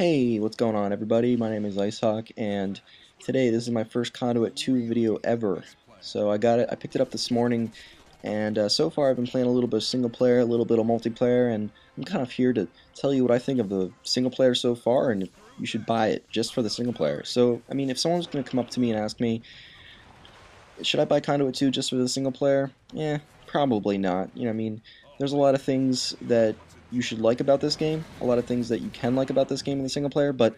Hey, what's going on everybody? My name is Icehawk and today this is my first Conduit 2 video ever. So I picked it up this morning and so far I've been playing a little bit of single player, a little bit of multiplayer, and I'm kind of here to tell you what I think of the single player so far and if you should buy it just for the single player. So, I mean, if someone's going to come up to me and ask me, should I buy Conduit 2 just for the single player? Probably not. I mean, there's a lot of things that you should like about this game, a lot of things that you can like about this game in the single player, but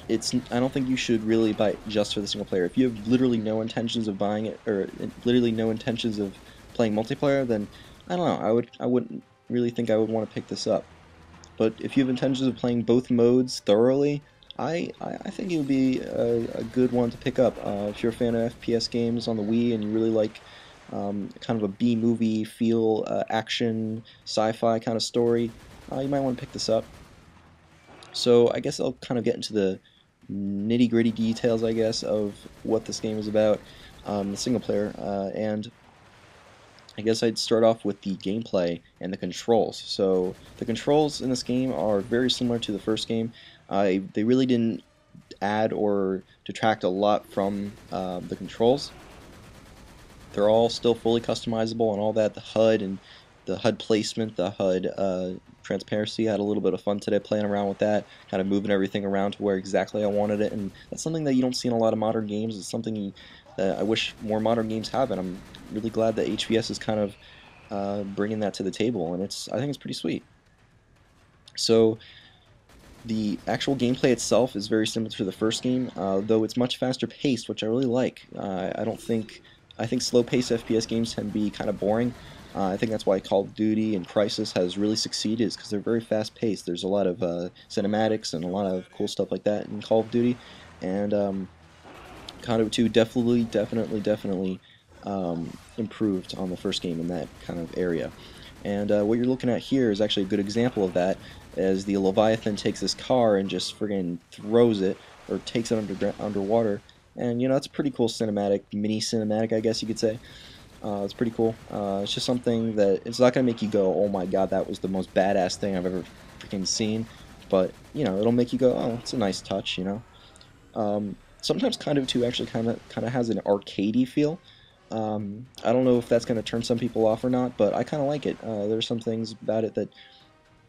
I don't think you should really buy it just for the single player. If you have literally no intentions of buying it, or literally no intentions of playing multiplayer, then I don't know. I wouldn't really think I would want to pick this up. But if you have intentions of playing both modes thoroughly, I think it would be a good one to pick up. If you're a fan of FPS games on the Wii and you really like kind of a B-movie feel, action, sci-fi kind of story, you might want to pick this up. So I guess I'll kind of get into the nitty-gritty details, I guess, of what this game is about, the single player, and I guess I'd start off with the gameplay and the controls. So the controls in this game are very similar to the first game. They really didn't add or detract a lot from the controls. They're all still fully customizable and all that. The HUD and the HUD placement, the HUD transparency. I had a little bit of fun today playing around with that, kind of moving everything around to where exactly I wanted it, and that's something that you don't see in a lot of modern games. It's something that I wish more modern games have, and I'm really glad that HVS is kind of bringing that to the table, and I think it's pretty sweet. So the actual gameplay itself is very similar to the first game, though it's much faster paced, which I really like. I think slow-paced FPS games can be kind of boring. I think that's why Call of Duty and Crysis has really succeeded, is because they're very fast-paced. There's a lot of cinematics and a lot of cool stuff like that in Call of Duty, and Conduit 2 definitely improved on the first game in that kind of area. And what you're looking at here is actually a good example of that, as the Leviathan takes this car and just friggin' throws it, or takes it underwater. And, it's a pretty cool cinematic, mini cinematic, I guess you could say. It's pretty cool. It's just something that, it's not going to make you go, oh my god, that was the most badass thing I've ever freaking seen. But, it'll make you go, oh, it's a nice touch, Sometimes Conduit 2 actually kind of has an arcadey feel. I don't know if that's going to turn some people off or not, but I kind of like it. There's some things about it that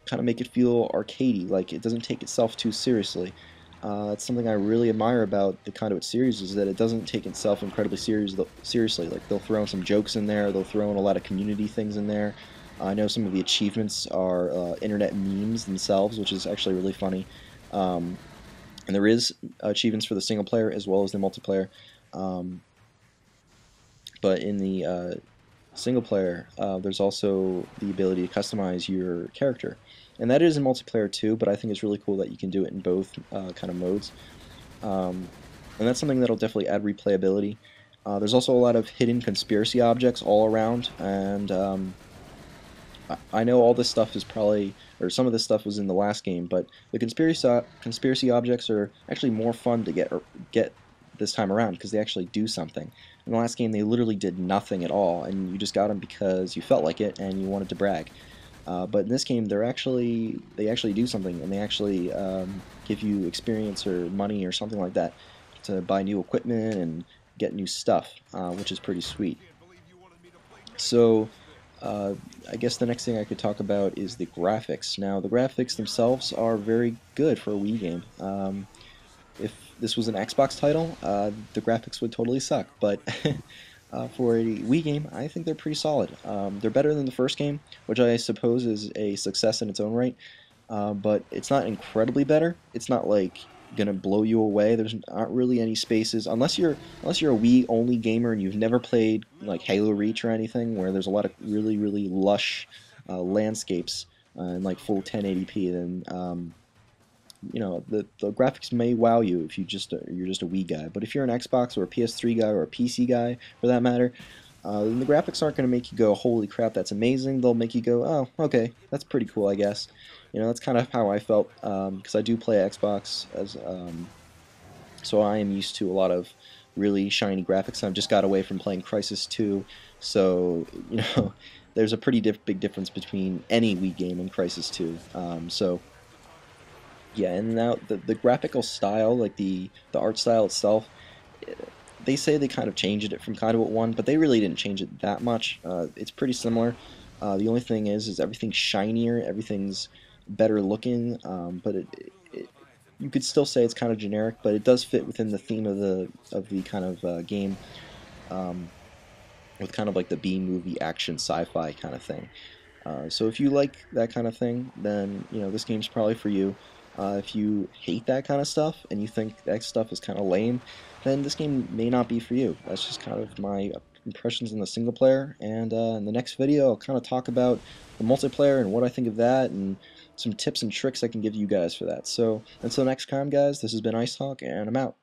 kind of make it feel arcadey, like it doesn't take itself too seriously. It's something I really admire about the Conduit series, is that it doesn't take itself incredibly seriously. Like, they'll throw in some jokes in there, they'll throw in a lot of community things in there. I know some of the achievements are internet memes themselves, which is actually really funny. And there is achievements for the single player as well as the multiplayer. But in the single player, there's also the ability to customize your character. And that is in multiplayer too, but I think it's really cool that you can do it in both kind of modes. And that's something that'll definitely add replayability. There's also a lot of hidden conspiracy objects all around, and I know all this stuff is probably, or some of this stuff was in the last game, but the conspiracy objects are actually more fun to get this time around, because they actually do something. In the last game, they literally did nothing at all, and you just got them because you felt like it and you wanted to brag. But in this game, they actually do something, and they actually give you experience or money or something like that to buy new equipment and get new stuff, which is pretty sweet. So I guess the next thing I could talk about is the graphics. Now, the graphics themselves are very good for a Wii game. If this was an Xbox title, the graphics would totally suck, but for a Wii game, I think they're pretty solid. They're better than the first game, which I suppose is a success in its own right, but it's not incredibly better. It's not like gonna blow you away. There's not really any spaces, unless you're a Wii only gamer and you've never played like Halo Reach or anything, where there's a lot of really lush landscapes in like full 1080p. Then the graphics may wow you if you're just a Wii guy. But if you're an Xbox or a PS3 guy or a PC guy, for that matter, then the graphics aren't going to make you go, holy crap, that's amazing. They'll make you go, oh, okay, that's pretty cool, I guess. That's kind of how I felt, because I do play Xbox, so I am used to a lot of really shiny graphics. I've just got away from playing Crysis 2, so, there's a pretty big difference between any Wii game and Crysis 2. So Yeah, and now the graphical style, like the art style itself, eh, they say they kind of changed it from Conduit 1, but they really didn't change it that much. It's pretty similar. The only thing is everything's shinier, everything's better looking, but it you could still say it's kind of generic, but it does fit within the theme of the kind of game, um, with kind of like the B movie action sci-fi kind of thing. So if you like that kind of thing, then this game's probably for you. If you hate that kind of stuff and you think that stuff is kind of lame, then this game may not be for you. That's just kind of my impressions on the single player. And in the next video, I'll kind of talk about the multiplayer and what I think of that, and some tips and tricks I can give you guys for that. So until next time, guys, this has been Ice Talk, and I'm out.